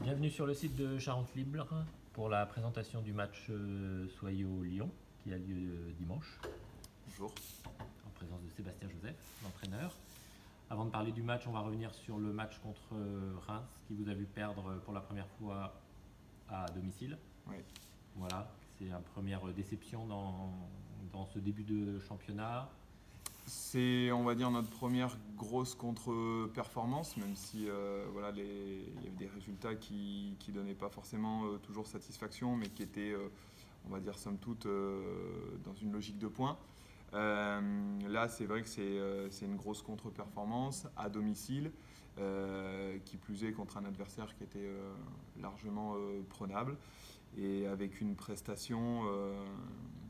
Bienvenue sur le site de Charente Libre pour la présentation du match Soyaux-Lyon qui a lieu dimanche. Bonjour. En présence de Sébastien Joseph, l'entraîneur. Avant de parler du match, on va revenir sur le match contre Reims qui vous a vu perdre pour la première fois à domicile. Oui. Voilà, c'est une première déception dans ce début de championnat. C'est, on va dire, notre première grosse contre-performance, même si voilà, il y avait des résultats qui ne donnaient pas forcément toujours satisfaction, mais qui étaient, on va dire, somme toute, dans une logique de points. Là, c'est vrai que c'est une grosse contre-performance à domicile, qui plus est contre un adversaire qui était largement prenable, et avec une prestation,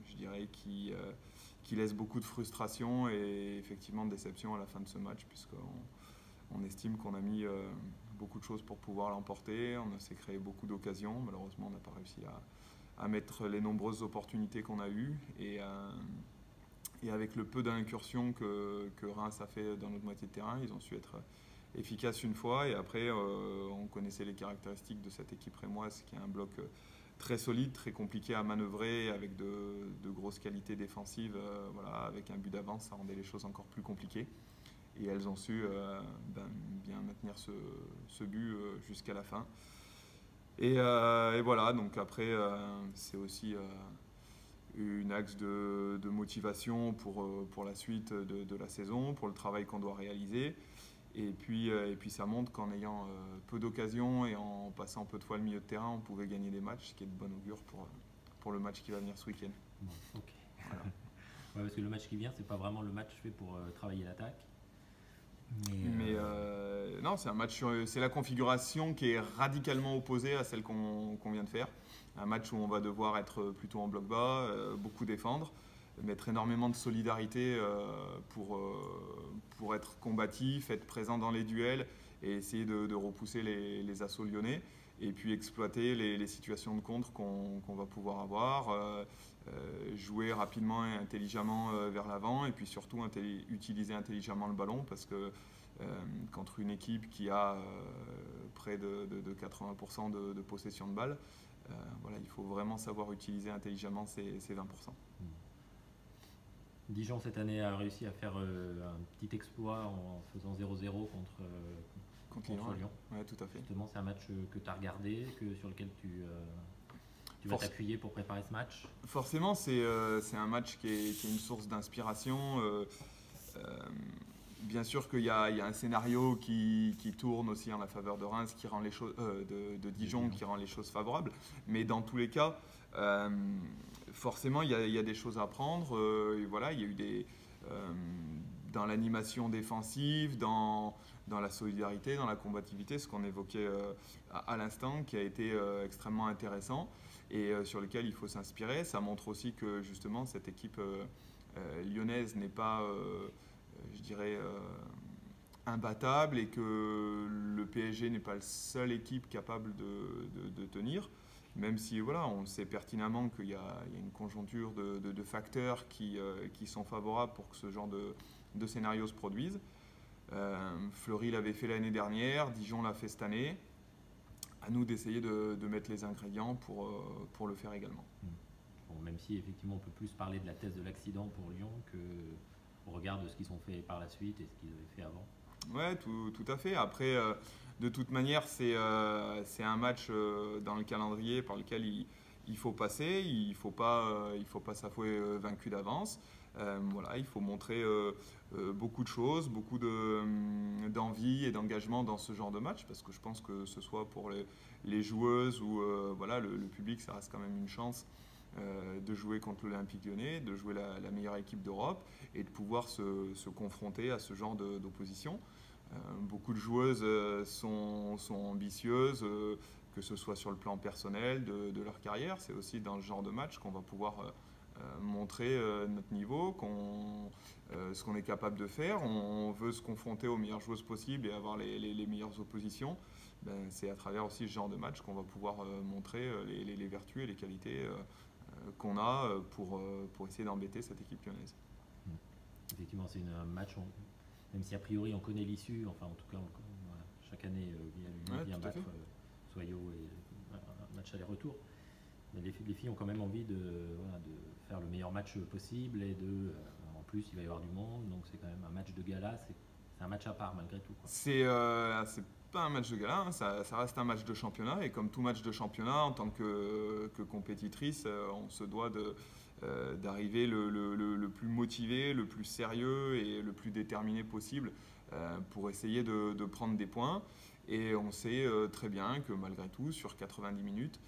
je dirais, qui laisse beaucoup de frustration et effectivement de déception à la fin de ce match, puisqu'on estime qu'on a mis beaucoup de choses pour pouvoir l'emporter. On s'est créé beaucoup d'occasions. Malheureusement, on n'a pas réussi à mettre les nombreuses opportunités qu'on a eues. Et avec le peu d'incursions que Reims a fait dans notre moitié de terrain, ils ont su être efficaces une fois. Et après, on connaissait les caractéristiques de cette équipe rémoise, qui est un bloc très solide, très compliqué à manœuvrer, avec de grosses qualités défensives. Voilà, avec un but d'avance, ça rendait les choses encore plus compliquées. Et elles ont su bien maintenir ce but jusqu'à la fin. Et voilà, donc après, c'est aussi une axe de motivation pour la suite de la saison, pour le travail qu'on doit réaliser. Et puis ça montre qu'en ayant peu d'occasions et en passant peu de fois le milieu de terrain, on pouvait gagner des matchs, ce qui est de bon augure pour le match qui va venir ce week-end. Bon, ok. Voilà. Ouais, parce que le match qui vient, c'est pas vraiment le match fait pour travailler l'attaque. Mais non, c'est un match c'est la configuration qui est radicalement opposée à celle qu'on vient de faire. Un match où on va devoir être plutôt en bloc bas, beaucoup défendre, mettre énormément de solidarité pour être combatif, être présent dans les duels et essayer de repousser les assauts lyonnais. Et puis exploiter les situations de contre qu'on va pouvoir avoir, jouer rapidement et intelligemment vers l'avant, et puis surtout utiliser intelligemment le ballon, parce que contre une équipe qui a près de 80% de possession de balle, voilà, il faut vraiment savoir utiliser intelligemment ces 20%. Dijon cette année a réussi à faire un petit exploit en faisant 0-0 contre Lyon. Ouais, tout à fait. Justement, c'est un match que tu as regardé, sur lequel tu vas t'appuyer pour préparer ce match. Forcément, c'est un match qui est une source d'inspiration. Bien sûr qu'il y a un scénario qui tourne aussi en la faveur de Reims, qui rend les choses, de Dijon, qui rend les choses favorables. Mais dans tous les cas, forcément, il y a des choses à apprendre. Et voilà, il y a eu dans l'animation défensive, dans la solidarité, dans la combativité, ce qu'on évoquait à l'instant, qui a été extrêmement intéressant et sur lequel il faut s'inspirer. Ça montre aussi que justement cette équipe lyonnaise n'est pas, je dirais, imbattable, et que le PSG n'est pas la seule équipe capable de tenir. Même si voilà, on sait pertinemment qu'il y a une conjoncture de facteurs qui sont favorables pour que ce genre de scénario se produise. Fleury l'avait fait l'année dernière, Dijon l'a fait cette année. À nous d'essayer de mettre les ingrédients pour le faire également. Bon, même si effectivement on peut plus parler de la thèse de l'accident pour Lyon qu'au regard de ce qu'ils ont fait par la suite et ce qu'ils avaient fait avant. Ouais, tout à fait. Après, de toute manière, c'est un match dans le calendrier par lequel il faut passer. Il ne faut pas s'avouer vaincu d'avance. Voilà, il faut montrer beaucoup de choses, beaucoup d'envie et d'engagement dans ce genre de match, parce que je pense que ce soit pour les joueuses ou voilà, le public, ça reste quand même une chance de jouer contre l'Olympique Lyonnais, de jouer la meilleure équipe d'Europe et de pouvoir se confronter à ce genre d'opposition. Beaucoup de joueuses sont ambitieuses, que ce soit sur le plan personnel de leur carrière. C'est aussi dans ce genre de match qu'on va pouvoir montrer notre niveau, ce qu'on est capable de faire. On veut se confronter aux meilleures joueuses possibles et avoir les meilleures oppositions. C'est à travers aussi ce genre de match qu'on va pouvoir montrer les vertus et les qualités qu'on a pour essayer d'embêter cette équipe lyonnaise. Effectivement, c'est un match, même si a priori on connaît l'issue, enfin en tout cas chaque année Lyon vient battre Soyo et un match aller-retour. Mais les filles ont quand même envie de faire le meilleur match possible et en plus il va y avoir du monde, donc c'est quand même un match de gala, c'est un match à part malgré tout, quoi. C'est pas un match de gala, hein, ça reste un match de championnat et comme tout match de championnat, en tant que compétitrice, on se doit d'arriver le plus motivé, le plus sérieux et le plus déterminé possible pour essayer de prendre des points. Et on sait très bien que malgré tout, sur 90 minutes,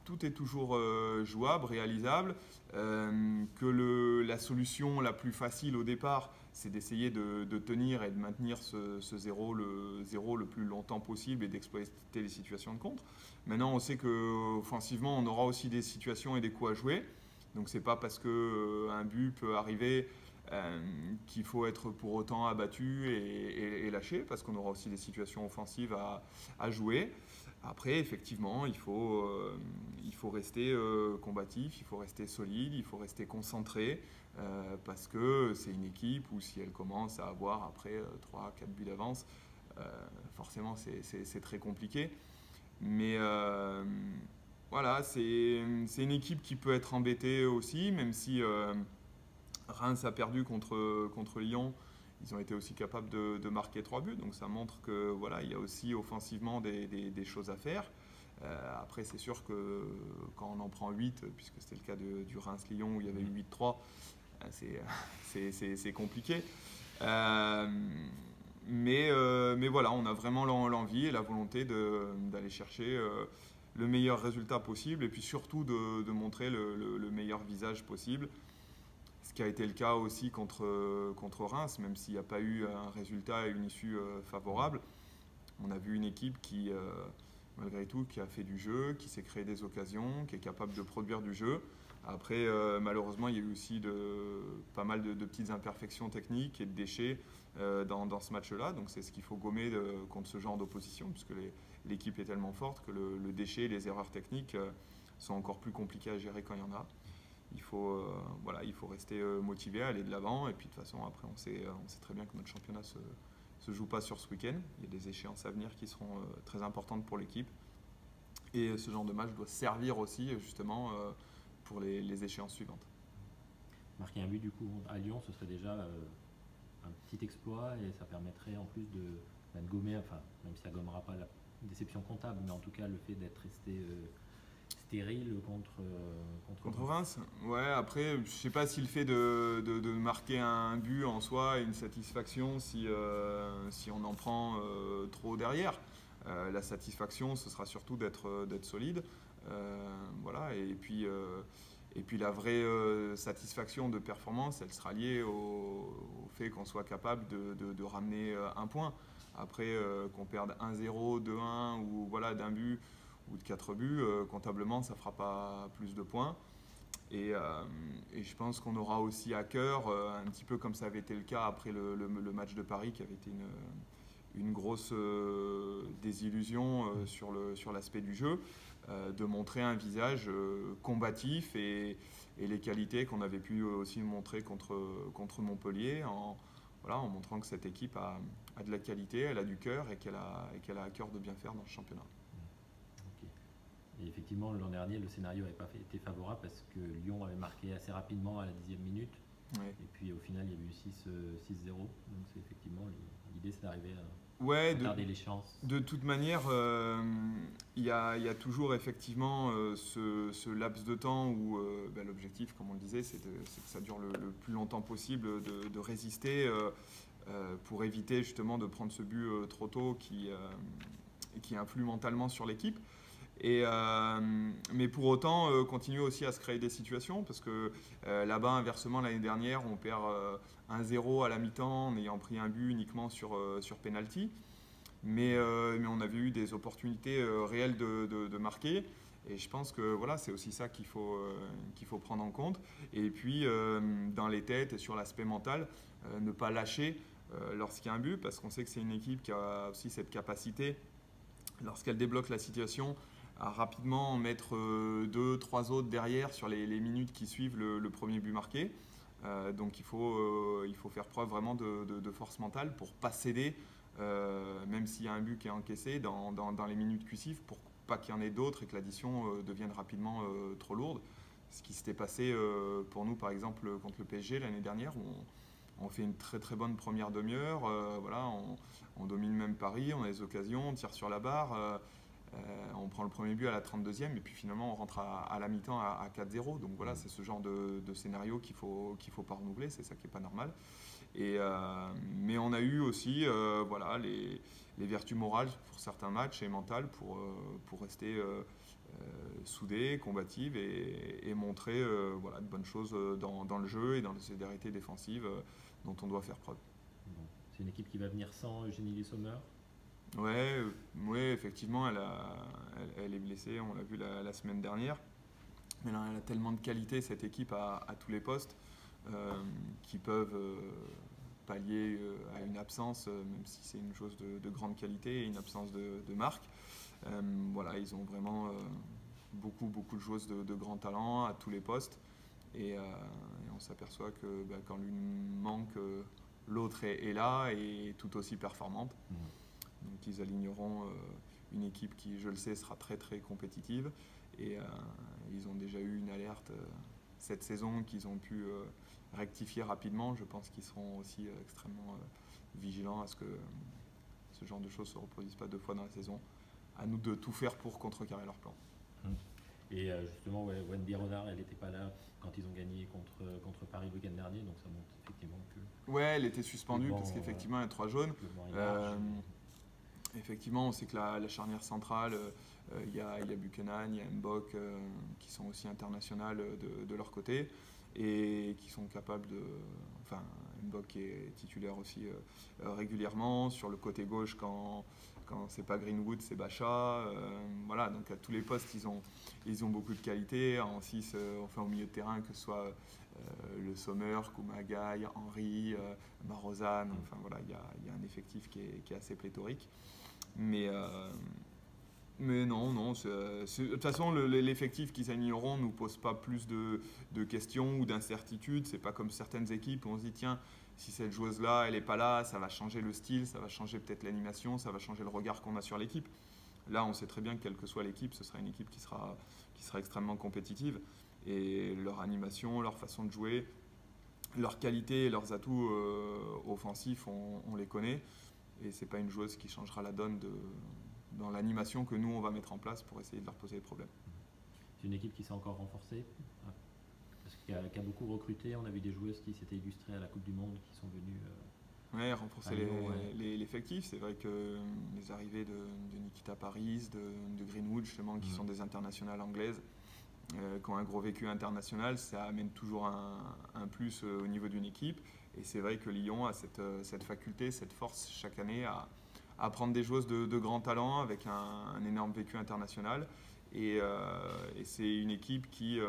tout est toujours jouable, réalisable, que la solution la plus facile au départ, c'est d'essayer de tenir et de maintenir ce zéro le plus longtemps possible et d'exploiter les situations de contre. Maintenant, on sait qu'offensivement, on aura aussi des situations et des coups à jouer. Donc, ce n'est pas parce qu'un but peut arriver qu'il faut être pour autant abattu et lâché, parce qu'on aura aussi des situations offensives à jouer. Après, effectivement, il faut rester combatif, il faut rester solide, il faut rester concentré, parce que c'est une équipe où si elle commence à avoir après 3-4 buts d'avance, forcément c'est très compliqué. Mais voilà, c'est une équipe qui peut être embêtée aussi, même si Reims a perdu contre Lyon. Ils ont été aussi capables de marquer 3 buts, donc ça montre que voilà, il y a aussi offensivement des choses à faire. Après, c'est sûr que quand on en prend 8, puisque c'était le cas du Reims-Lyon où il y avait eu 8-3, c'est compliqué. Mais voilà, on a vraiment l'envie et la volonté d'aller chercher le meilleur résultat possible et puis surtout de montrer le meilleur visage possible. Ce qui a été le cas aussi contre Reims, même s'il n'y a pas eu un résultat et une issue favorable. On a vu une équipe qui, malgré tout, qui a fait du jeu, qui s'est créé des occasions, qui est capable de produire du jeu. Après, malheureusement, il y a eu aussi pas mal de petites imperfections techniques et de déchets dans ce match-là. Donc c'est ce qu'il faut gommer contre ce genre d'opposition, puisque l'équipe est tellement forte que le déchet et les erreurs techniques sont encore plus compliquées à gérer quand il y en a. Il faut rester motivé, aller de l'avant. Et puis de toute façon, après, on sait très bien que notre championnat se joue pas sur ce week-end. Il y a des échéances à venir qui seront très importantes pour l'équipe. Et ce genre de match doit servir aussi justement pour les échéances suivantes. Marquer un but du coup à Lyon, ce serait déjà un petit exploit et ça permettrait en plus de gommer, enfin même si ça gommera pas la déception comptable, mais en tout cas le fait d'être resté stérile contre Reims. Ouais, après, je sais pas si le fait de marquer un but en soi est une satisfaction si on en prend trop derrière. La satisfaction, ce sera surtout d'être solide. Voilà, et puis la vraie satisfaction de performance, elle sera liée au fait qu'on soit capable de ramener un point. Après, qu'on perde 1-0, 2-1 ou voilà, d'un but ou de 4 buts, comptablement, ça ne fera pas plus de points. Et je pense qu'on aura aussi à cœur, un petit peu comme ça avait été le cas après le match de Paris, qui avait été une grosse désillusion sur l'aspect du jeu, de montrer un visage combatif et les qualités qu'on avait pu aussi montrer contre Montpellier en montrant que cette équipe a de la qualité, elle a du cœur et qu'elle a à cœur de bien faire dans ce championnat. Et effectivement, l'an dernier, le scénario n'avait pas été favorable parce que Lyon avait marqué assez rapidement à la 10e minute. Ouais. Et puis au final, il y a eu 6-0. Donc c'est effectivement, l'idée, c'est d'arriver à garder les chances. De toute manière, il y a toujours effectivement ce laps de temps où l'objectif, comme on le disait, c'est que ça dure le plus longtemps possible de résister pour éviter justement de prendre ce but trop tôt qui influe mentalement sur l'équipe. Mais pour autant, continuer aussi à se créer des situations parce que là-bas, inversement, l'année dernière, on perd 1-0 à la mi-temps en ayant pris un but uniquement sur penalty. Mais on avait eu des opportunités réelles de marquer. Et je pense que voilà, c'est aussi ça qu'il faut prendre en compte. Et puis, dans les têtes et sur l'aspect mental, ne pas lâcher lorsqu'il y a un but parce qu'on sait que c'est une équipe qui a aussi cette capacité, lorsqu'elle débloque la situation, à rapidement mettre 2-3 autres derrière sur les minutes qui suivent le premier but marqué. Donc il faut faire preuve vraiment de force mentale pour ne pas céder même s'il y a un but qui est encaissé dans les minutes cussives, pour pas qu'il y en ait d'autres et que l'addition devienne rapidement trop lourde. Ce qui s'était passé pour nous, par exemple, contre le PSG l'année dernière, où on fait une très très bonne première demi-heure. Voilà, on domine même Paris, on a des occasions, on tire sur la barre. On prend le premier but à la 32e et puis finalement on rentre à la mi-temps à 4-0. Donc voilà, c'est ce genre de scénario qu'il faut pas renouveler, c'est ça qui n'est pas normal. Mais on a eu aussi voilà, les vertus morales pour certains matchs et mentales pour rester soudés, combatives et montrer voilà, de bonnes choses dans le jeu et dans la solidarité défensive dont on doit faire preuve. Bon. C'est une équipe qui va venir sans Eugénie Le Sommer. Ouais, effectivement, elle est blessée, on l'a vu la semaine dernière. Mais là, elle a tellement de qualité, cette équipe, à tous les postes, qui peuvent pallier à une absence, même si c'est une chose de grande qualité et une absence de marque. Voilà, ils ont vraiment beaucoup de joueuses de grand talent à tous les postes. Et on s'aperçoit que quand l'une manque, l'autre est là et tout aussi performante. Donc ils aligneront une équipe qui, je le sais, sera très très compétitive. Et ils ont déjà eu une alerte cette saison qu'ils ont pu rectifier rapidement. Je pense qu'ils seront aussi extrêmement vigilants à ce que ce genre de choses ne se reproduisent pas 2 fois dans la saison. À nous de tout faire pour contrecarrer leur plan. Et justement, Wendy Renard, elle n'était pas là quand ils ont gagné contre Paris le week-end dernier, donc ça montre effectivement que... Ouais, elle était suspendue parce qu'effectivement, elle a 3 jaunes. Effectivement, on sait que la charnière centrale, il y a Buchanan, il y a Mbok qui sont aussi internationales de leur côté et qui sont capables de... Enfin, Mbok est titulaire aussi régulièrement. Sur le côté gauche, quand c'est pas Greenwood, c'est Bacha. Voilà, donc à tous les postes, ils ont beaucoup de qualité. En 6, enfin au milieu de terrain, que ce soit Le Sommer, Kumagai, Henry, Marozan. Enfin voilà, il y a un effectif qui est assez pléthorique. Mais non, de toute façon, l'effectif qu'ils aligneront ne nous pose pas plus de questions ou d'incertitudes. C'est pas comme certaines équipes où on se dit, tiens, si cette joueuse-là, elle n'est pas là, ça va changer le style, ça va changer peut-être l'animation, ça va changer le regard qu'on a sur l'équipe. Là, on sait très bien que quelle que soit l'équipe, ce sera une équipe qui sera extrêmement compétitive. Et leur animation, leur façon de jouer, leur qualité et leurs atouts offensifs, on les connaît. Et c'est pas une joueuse qui changera la donne dans l'animation que nous, on va mettre en place pour essayer de leur poser des problèmes. C'est une équipe qui s'est encore renforcée, parce qui a beaucoup recruté. On a vu des joueuses qui s'étaient illustrées à la Coupe du Monde, qui sont venues renforcer l'effectif. C'est vrai que les arrivées de Nikita Paris, de Greenwood, justement, qui sont des internationales anglaises, qui ont un gros vécu international, ça amène toujours un plus au niveau d'une équipe. Et c'est vrai que Lyon a cette faculté, cette force chaque année à prendre des joueuses de grand talent avec un énorme vécu international. Et c'est une équipe qui,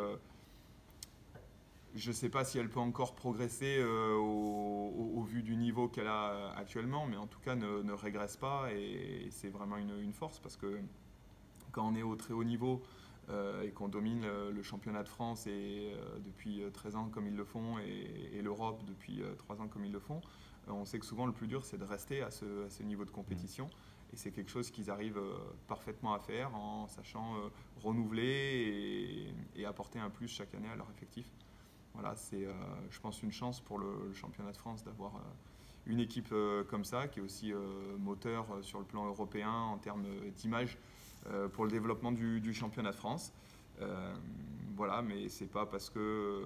je ne sais pas si elle peut encore progresser au vu du niveau qu'elle a actuellement, mais en tout cas ne régresse pas. Et c'est vraiment une force parce que quand on est au très haut niveau, et qu'on domine le championnat de France depuis 13 ans comme ils le font et l'Europe depuis 3 ans comme ils le font, on sait que souvent le plus dur c'est de rester à ce niveau de compétition et c'est quelque chose qu'ils arrivent parfaitement à faire en sachant renouveler et apporter un plus chaque année à leur effectif. Voilà, c'est je pense une chance pour le championnat de France d'avoir une équipe comme ça qui est aussi moteur sur le plan européen en termes d'image pour le développement du championnat de France. Voilà, mais c'est pas parce que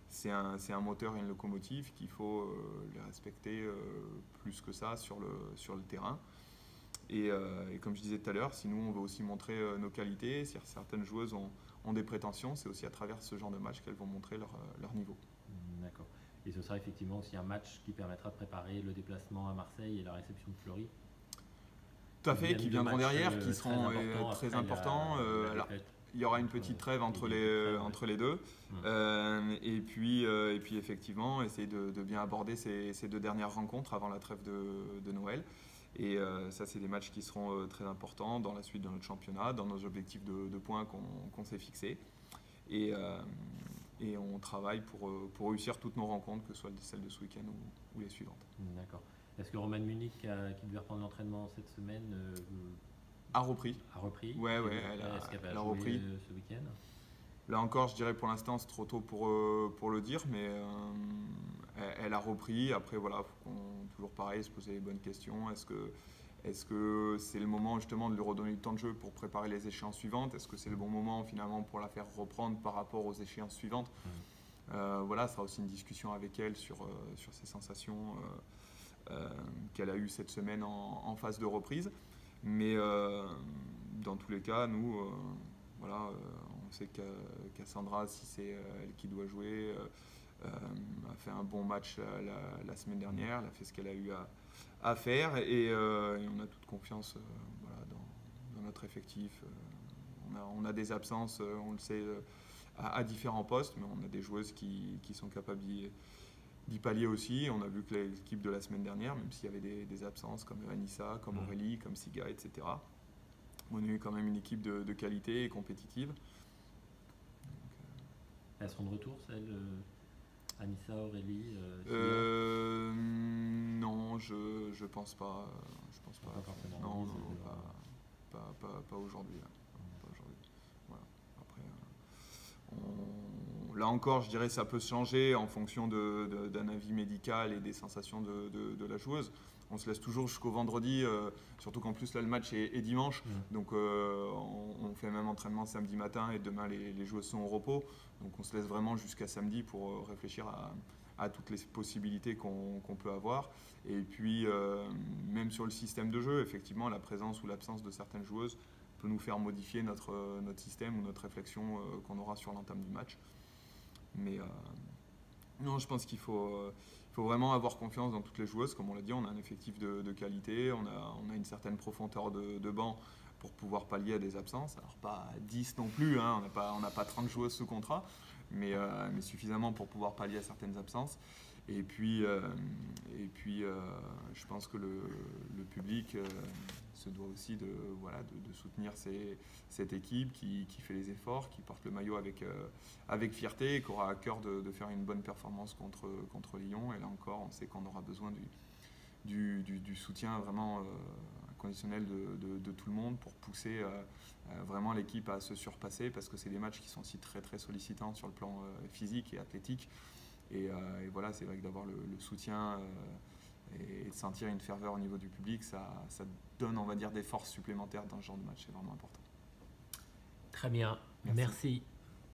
c'est un moteur et une locomotive qu'il faut les respecter plus que ça sur le terrain. Et comme je disais tout à l'heure, si nous on veut aussi montrer nos qualités, si certaines joueuses ont des prétentions, c'est aussi à travers ce genre de match qu'elles vont montrer leur niveau. D'accord. Et ce sera effectivement aussi un match qui permettra de préparer le déplacement à Marseille et la réception de Fleury. Tout à fait, qui viendront derrière, qui seront très importants. Alors, il y aura une petite trêve entre les deux. Et puis effectivement, essayer de bien aborder ces 2 dernières rencontres avant la trêve de Noël. Et ça, c'est des matchs qui seront très importants dans la suite de notre championnat, dans nos objectifs de points qu'on s'est fixés. Et on travaille pour réussir toutes nos rencontres, que ce soit celles de ce week-end ou les suivantes. D'accord. Est-ce que Roman Munich, qui devait reprendre l'entraînement cette semaine, A repris. a repris? Ouais, Est-ce qu'elle va elle a jouer repris. ce week-end? Là encore, je dirais pour l'instant, c'est trop tôt pour le dire, mais elle a repris. Après, voilà, faut toujours pareil, se poser les bonnes questions. Est-ce que c'est le moment justement de lui redonner du temps de jeu pour préparer les échéances suivantes? Est-ce que c'est le bon moment finalement pour la faire reprendre par rapport aux échéances suivantes? Voilà, ce sera aussi une discussion avec elle sur ses sensations qu'elle a eues cette semaine en phase de reprise. Mais dans tous les cas, nous, voilà, on sait que Cassandra, si c'est elle qui doit jouer, a fait un bon match la semaine dernière, elle a fait ce qu'elle a eu à faire et on a toute confiance voilà, dans notre effectif. On a des absences, on le sait, à différents postes, mais on a des joueuses qui sont capables d'y pallier aussi. On a vu que l'équipe de la semaine dernière, même s'il y avait des absences comme Anissa, comme Aurélie, comme Siga, etc., on a eu quand même une équipe de qualité et compétitive. Elles seront de retour, celles Anissa, Aurélie Non, je pense pas. Je pense pas. Forcément. Non, pas aujourd'hui. Pas aujourd'hui. Voilà. Après, là encore, je dirais que ça peut changer en fonction d'un avis médical et des sensations de la joueuse. On se laisse toujours jusqu'au vendredi, surtout qu'en plus là le match est dimanche, donc on fait même entraînement samedi matin et demain les joueuses sont au repos, donc on se laisse vraiment jusqu'à samedi pour réfléchir à toutes les possibilités qu'on peut avoir. Et puis même sur le système de jeu, effectivement la présence ou l'absence de certaines joueuses peut nous faire modifier notre système ou notre réflexion qu'on aura sur l'entame du match. Mais non, je pense qu'il faut vraiment avoir confiance dans toutes les joueuses. Comme on l'a dit, on a un effectif de qualité, on a une certaine profondeur de banc pour pouvoir pallier à des absences. Alors pas 10 non plus, hein, on n'a pas 30 joueuses sous contrat, mais suffisamment pour pouvoir pallier à certaines absences. Et puis je pense que le public se doit aussi de soutenir cette équipe qui fait les efforts, qui porte le maillot avec fierté et qui aura à cœur de faire une bonne performance contre Lyon. Et là encore, on sait qu'on aura besoin du soutien vraiment inconditionnel de tout le monde pour pousser vraiment l'équipe à se surpasser, parce que c'est des matchs qui sont aussi très très sollicitants sur le plan physique et athlétique. Et voilà, c'est vrai que d'avoir le soutien et de sentir une ferveur au niveau du public, ça donne, on va dire, des forces supplémentaires dans ce genre de match. C'est vraiment important. Très bien, merci.